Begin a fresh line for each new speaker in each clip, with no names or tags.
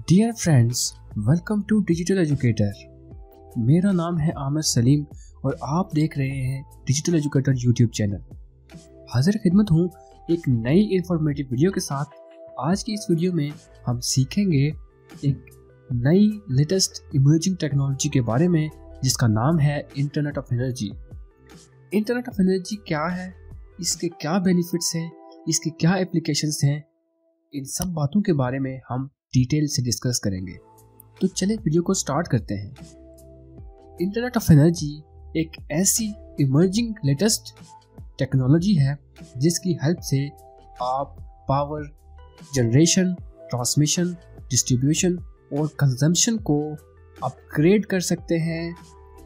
Dear friends, welcome to Digital Educator. मेरा नाम है आमिर सलीम और आप देख रहे हैं डिजिटल एजुकेटर यूट्यूब चैनल। हाजिर खिदमत हूँ एक नई इंफॉर्मेटिव वीडियो के साथ। आज की इस वीडियो में हम सीखेंगे एक नई लेटेस्ट इमर्जिंग टेक्नोलॉजी के बारे में जिसका नाम है internet of energy. Internet of energy क्या है, इसके क्या बेनिफिट्स हैं, इसके क्या एप्लीकेशंस हैं, इन सब बातों के बारे में हम डिटेल से डिस्कस करेंगे। तो चलिए वीडियो को स्टार्ट करते हैं। इंटरनेट ऑफ एनर्जी एक ऐसी इमर्जिंग लेटेस्ट टेक्नोलॉजी है जिसकी हेल्प से आप पावर जनरेशन, ट्रांसमिशन, डिस्ट्रीब्यूशन और कंजम्पशन को अपग्रेड कर सकते हैं,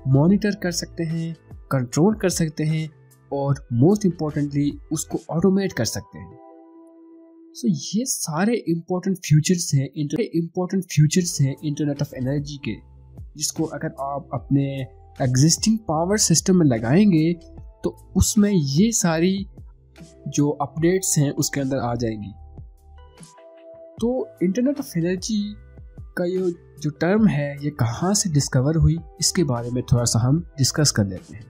मॉनिटर कर सकते हैं, कंट्रोल कर सकते हैं और मोस्ट इम्पोर्टेंटली उसको ऑटोमेट कर सकते हैं। सो ये सारे इम्पोर्टेंट फ्यूचर्स हैं इंटरनेट ऑफ एनर्जी के, जिसको अगर आप अपने एग्जिस्टिंग पावर सिस्टम में लगाएंगे तो उसमें ये सारी जो अपडेट्स हैं उसके अंदर आ जाएंगी। तो इंटरनेट ऑफ एनर्जी का ये जो टर्म है ये कहाँ से डिस्कवर हुई, इसके बारे में थोड़ा सा हम डिस्कस कर लेते हैं।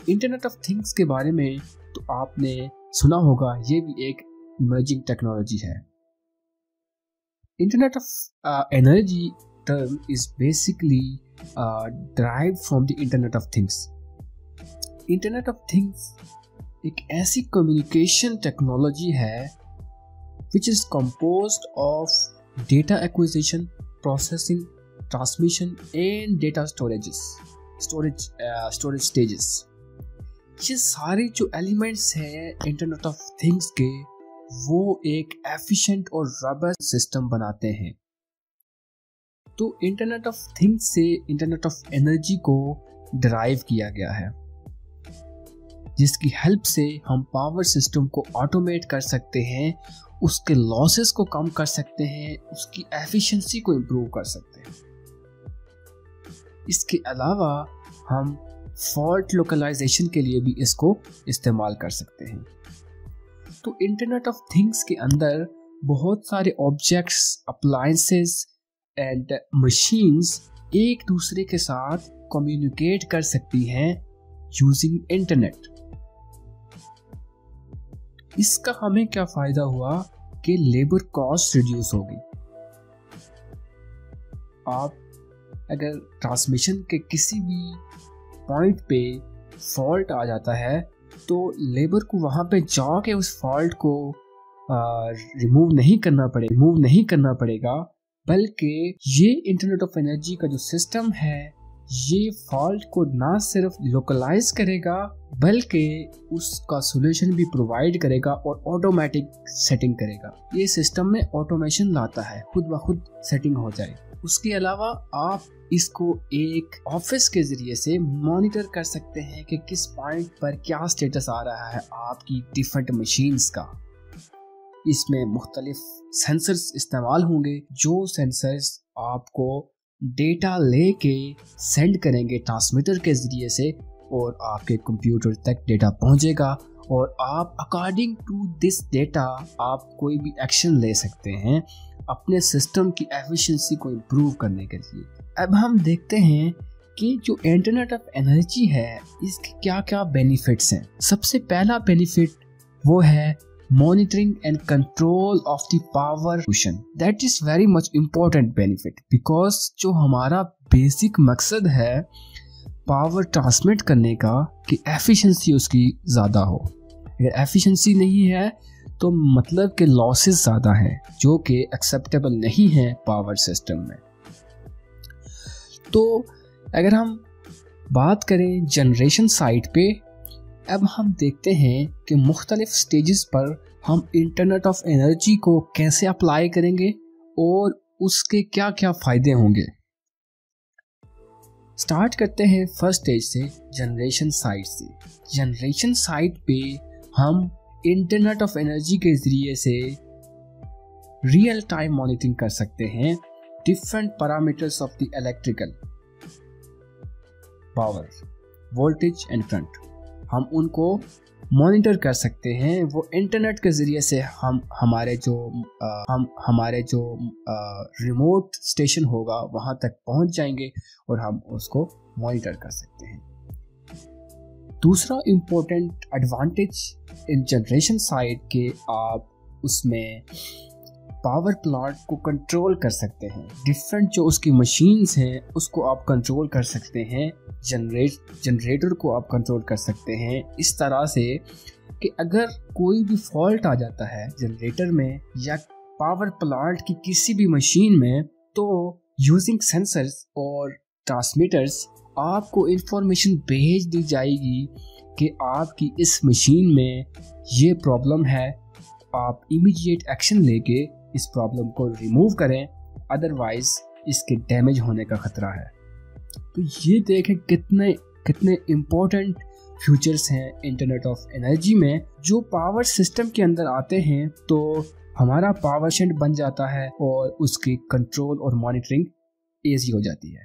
इंटरनेट ऑफ थिंग्स के बारे में तो आपने सुना होगा, ये भी एक इमर्जिंग टेक्नोलॉजी है। Internet of energy term is basically derived from the internet of things. Internet of things एक ऐसी कम्युनिकेशन टेक्नोलॉजी है which is composed of data acquisition, processing, transmission and data storage stages। ये सारे जो elements हैं internet of things के, वो एक एफिशिएंट और रॉबस्ट सिस्टम बनाते हैं। तो इंटरनेट ऑफ थिंग्स से इंटरनेट ऑफ एनर्जी को डिराइव किया गया है, जिसकी हेल्प से हम पावर सिस्टम को ऑटोमेट कर सकते हैं, उसके लॉसेस को कम कर सकते हैं, उसकी एफिशिएंसी को इम्प्रूव कर सकते हैं। इसके अलावा हम फॉल्ट लोकलाइजेशन के लिए भी इसको इस्तेमाल कर सकते हैं। तो इंटरनेट ऑफ थिंग्स के अंदर बहुत सारे ऑब्जेक्ट्स, अप्लायंसेस एंड मशीन्स एक दूसरे के साथ कम्युनिकेट कर सकती हैं यूजिंग इंटरनेट। इसका हमें क्या फायदा हुआ कि लेबर कॉस्ट रिड्यूस होगी। आप अगर ट्रांसमिशन के किसी भी पॉइंट पे फॉल्ट आ जाता है तो लेबर को वहाँ पे जाके उस फॉल्ट को रिमूव नहीं करना पड़ेगा, बल्कि ये इंटरनेट ऑफ एनर्जी का जो सिस्टम है ये फॉल्ट को ना सिर्फ लोकलाइज करेगा बल्कि उसका सॉल्यूशन भी प्रोवाइड करेगा और ऑटोमेटिक सेटिंग करेगा। ये सिस्टम में ऑटोमेशन लाता है, खुद ब खुद सेटिंग हो जाए। उसके अलावा आप इसको एक ऑफिस के जरिए से मॉनिटर कर सकते हैं कि किस पॉइंट पर क्या स्टेटस आ रहा है आपकी डिफरेंट मशीन्स का। इसमें मुख्तलिफ सेंसर्स इस्तेमाल होंगे, जो सेंसर्स आपको डेटा लेके सेंड करेंगे ट्रांसमीटर के जरिए से और आपके कंप्यूटर तक डेटा पहुंचेगा और आप अकॉर्डिंग टू दिस डेटा आप कोई भी एक्शन ले सकते हैं अपने सिस्टम की एफिशिएंसी को इम्प्रूव करने के लिए। अब हम देखते हैं कि जो इंटरनेट ऑफ एनर्जी है इसके क्या क्या बेनिफिट्स हैं। सबसे पहला बेनिफिट वो है monitoring and control of the power distribution. That is very much important benefit, because जो हमारा बेसिक मकसद है पावर ट्रांसमिट करने का कि एफिशिएंसी उसकी ज़्यादा हो। अगर एफिशिएंसी नहीं है तो मतलब कि लॉसेस ज़्यादा हैं, जो कि एक्सेप्टेबल नहीं है पावर सिस्टम में। तो अगर हम बात करें जनरेशन साइड पे, अब हम देखते हैं कि मुख्तलिफ स्टेजेस पर हम इंटरनेट ऑफ एनर्जी को कैसे अप्लाई करेंगे और उसके क्या क्या फ़ायदे होंगे। स्टार्ट करते हैं फर्स्ट स्टेज से, जनरेशन साइड से। जनरेशन साइड पे हम इंटरनेट ऑफ एनर्जी के ज़रिए से रियल टाइम मॉनिटरिंग कर सकते हैं different parameters of the electrical power, voltage and current. हम उनको मॉनिटर कर सकते हैं। वो इंटरनेट के ज़रिए से हम हमारे जो रिमोट स्टेशन होगा वहाँ तक पहुँच जाएंगे और हम उसको मॉनिटर कर सकते हैं। दूसरा important advantage in generation side के आप उसमें पावर प्लांट को कंट्रोल कर सकते हैं। डिफरेंट जो उसकी मशीन्स हैं उसको आप कंट्रोल कर सकते हैं। जनरेटर को आप कंट्रोल कर सकते हैं इस तरह से कि अगर कोई भी फॉल्ट आ जाता है जनरेटर में या पावर प्लांट की किसी भी मशीन में, तो यूजिंग सेंसर्स और ट्रांसमीटर्स आपको इंफॉर्मेशन भेज दी जाएगी कि आपकी इस मशीन में ये प्रॉब्लम है। आप इमीडिएट एक्शन लेके इस प्रॉब्लम को रिमूव करें, अदरवाइज इसके डैमेज होने का खतरा है। तो ये देखें कितने इम्पोर्टेंट फ्यूचर्स हैं इंटरनेट ऑफ एनर्जी में जो पावर सिस्टम के अंदर आते हैं। तो हमारा पावर शेड बन जाता है और उसकी कंट्रोल और मॉनिटरिंग ईजी हो जाती है।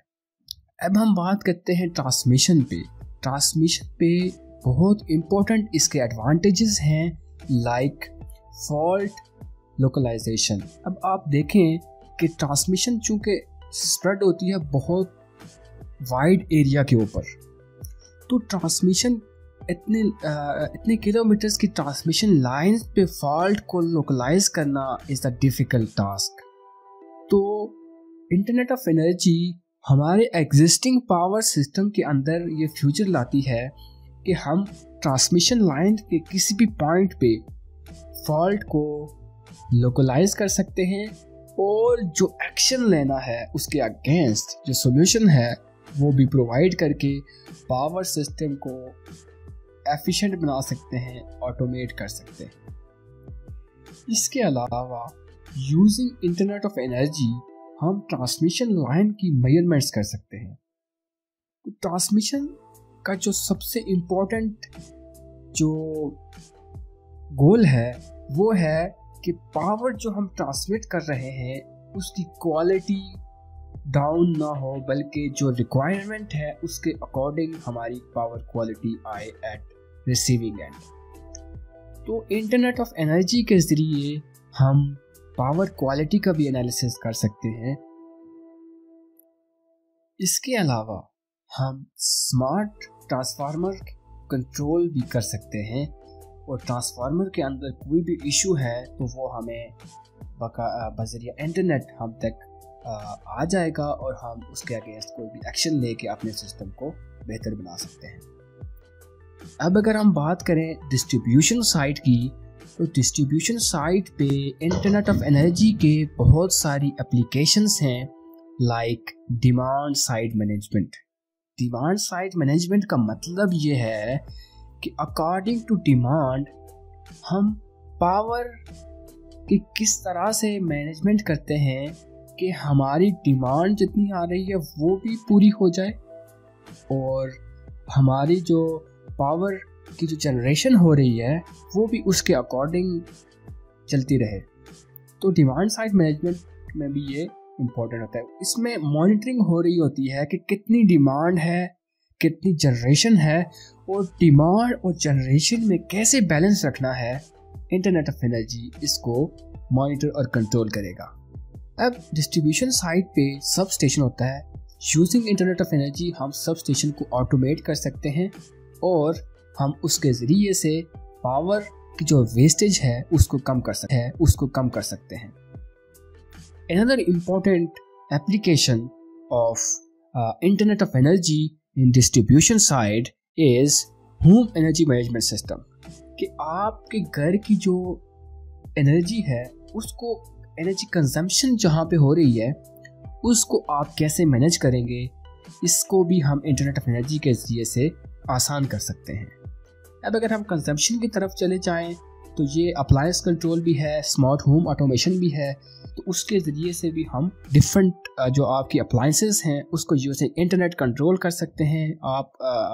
अब हम बात करते हैं ट्रांसमिशन पे। ट्रांसमिशन पे बहुत इम्पोर्टेंट इसके एडवांटेजेस हैं, लाइक फॉल्ट लोकलाइजेशन। अब आप देखें कि ट्रांसमिशन चूँकि स्प्रेड होती है बहुत वाइड एरिया के ऊपर, तो ट्रांसमिशन इतने किलोमीटर्स की ट्रांसमिशन लाइंस पे फॉल्ट को लोकलाइज करना इज़ अ डिफ़िकल्ट टास्क। तो इंटरनेट ऑफ एनर्जी हमारे एग्जिस्टिंग पावर सिस्टम के अंदर ये फ्यूचर लाती है कि हम ट्रांसमिशन लाइन के किसी भी पॉइंट पे फॉल्ट को लोकलाइज कर सकते हैं और जो एक्शन लेना है उसके अगेंस्ट जो सॉल्यूशन है वो भी प्रोवाइड करके पावर सिस्टम को एफिशिएंट बना सकते हैं, ऑटोमेट कर सकते हैं। इसके अलावा यूजिंग इंटरनेट ऑफ एनर्जी हम ट्रांसमिशन लाइन की मेजरमेंट्स कर सकते हैं। तो ट्रांसमिशन का जो सबसे इम्पोर्टेंट जो गोल है वो है कि पावर जो हम ट्रांसमिट कर रहे हैं उसकी क्वालिटी डाउन ना हो, बल्कि जो रिक्वायरमेंट है उसके अकॉर्डिंग हमारी पावर क्वालिटी आए एट रिसीविंग एंड। तो इंटरनेट ऑफ एनर्जी के ज़रिए हम पावर क्वालिटी का भी एनालिसिस कर सकते हैं। इसके अलावा हम स्मार्ट ट्रांसफार्मर कंट्रोल भी कर सकते हैं और ट्रांसफार्मर के अंदर कोई भी इशू है तो वो हमें बज़रिया इंटरनेट हम तक आ जाएगा और हम उसके अगेंस्ट कोई भी एक्शन लेके अपने सिस्टम को बेहतर बना सकते हैं। अब अगर हम बात करें डिस्ट्रीब्यूशन साइड की, तो डिस्ट्रीब्यूशन साइड पे इंटरनेट ऑफ एनर्जी के बहुत सारी एप्लीकेशंस हैं, like demand side management. Demand side management का मतलब ये है कि अकॉर्डिंग टू डिमांड हम पावर की किस तरह से मैनेजमेंट करते हैं कि हमारी डिमांड जितनी आ रही है वो भी पूरी हो जाए और हमारी जो पावर की जो जनरेशन हो रही है वो भी उसके अकॉर्डिंग चलती रहे। तो डिमांड साइड मैनेजमेंट में भी ये इम्पोर्टेंट होता है। इसमें मॉनिटरिंग हो रही होती है कि कितनी डिमांड है, कितनी जनरेशन है और डिमांड और जनरेशन में कैसे बैलेंस रखना है। इंटरनेट ऑफ एनर्जी इसको मॉनिटर और कंट्रोल करेगा। अब डिस्ट्रीब्यूशन साइड पे सब स्टेशन होता है। यूजिंग इंटरनेट ऑफ एनर्जी हम सब स्टेशन को ऑटोमेट कर सकते हैं और हम उसके ज़रिए से पावर की जो वेस्टेज है उसको कम कर सकते हैं। Another important application of Internet of Energy in distribution side is home energy management system। कि आपके घर की जो एनर्जी है उसको एनर्जी कंजम्पशन जहाँ पे हो रही है उसको आप कैसे मैनेज करेंगे, इसको भी हम इंटरनेट ऑफ एनर्जी के ज़रिए से आसान कर सकते हैं। अब अगर हम कंजम्पशन की तरफ चले जाएं तो ये अप्लायंस कंट्रोल भी है, स्मार्ट होम ऑटोमेशन भी है। तो उसके ज़रिए से भी हम डिफरेंट जो आपकी अप्लायंसेस हैं उसको यूजिंग इंटरनेट कंट्रोल कर सकते हैं। आप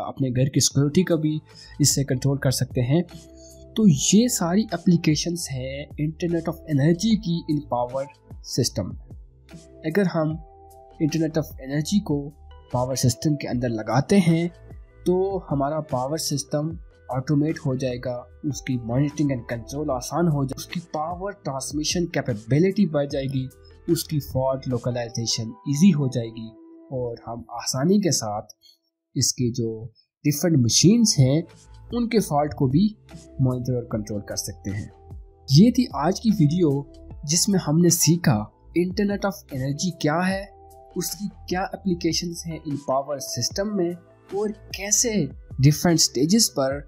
अपने घर की सिक्योरिटी का भी इससे कंट्रोल कर सकते हैं। तो ये सारी एप्लीकेशंस हैं इंटरनेट ऑफ एनर्जी की इन पावर सिस्टम। अगर हम इंटरनेट ऑफ एनर्जी को पावर सिस्टम के अंदर लगाते हैं तो हमारा पावर सिस्टम ऑटोमेट हो जाएगा, उसकी मॉनिटरिंग एंड कंट्रोल आसान हो जाएगा, उसकी पावर ट्रांसमिशन कैपेबिलिटी बढ़ जाएगी, उसकी फॉल्ट लोकलाइजेशन इजी हो जाएगी और हम आसानी के साथ इसके जो डिफरेंट मशीन्स हैं उनके फॉल्ट को भी मॉनिटर और कंट्रोल कर सकते हैं। ये थी आज की वीडियो जिसमें हमने सीखा इंटरनेट ऑफ एनर्जी क्या है, उसकी क्या एप्लीकेशंस हैं इन पावर सिस्टम में और कैसे डिफरेंट स्टेजेस पर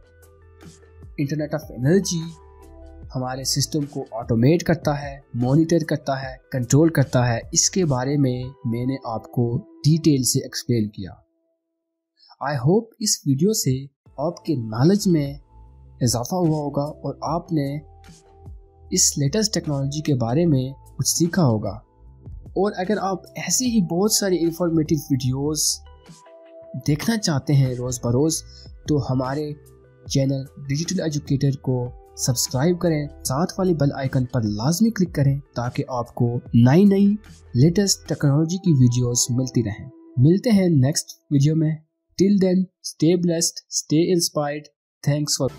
इंटरनेट ऑफ एनर्जी हमारे सिस्टम को ऑटोमेट करता है, मॉनिटर करता है, कंट्रोल करता है। इसके बारे में मैंने आपको डिटेल से एक्सप्लेन किया। आई होप इस वीडियो से आपके नॉलेज में इजाफा हुआ होगा और आपने इस लेटेस्ट टेक्नोलॉजी के बारे में कुछ सीखा होगा। और अगर आप ऐसी ही बहुत सारी इंफॉर्मेटिव वीडियोस देखना चाहते हैं रोज़ बरोज़, तो हमारे चैनल डिजिटल एजुकेटर को सब्सक्राइब करें, साथ वाली बेल आइकन पर लाजमी क्लिक करें ताकि आपको नई नई लेटेस्ट टेक्नोलॉजी की वीडियोस मिलती रहें। मिलते हैं नेक्स्ट वीडियो में। Till then, stay blessed, stay inspired. Thanks for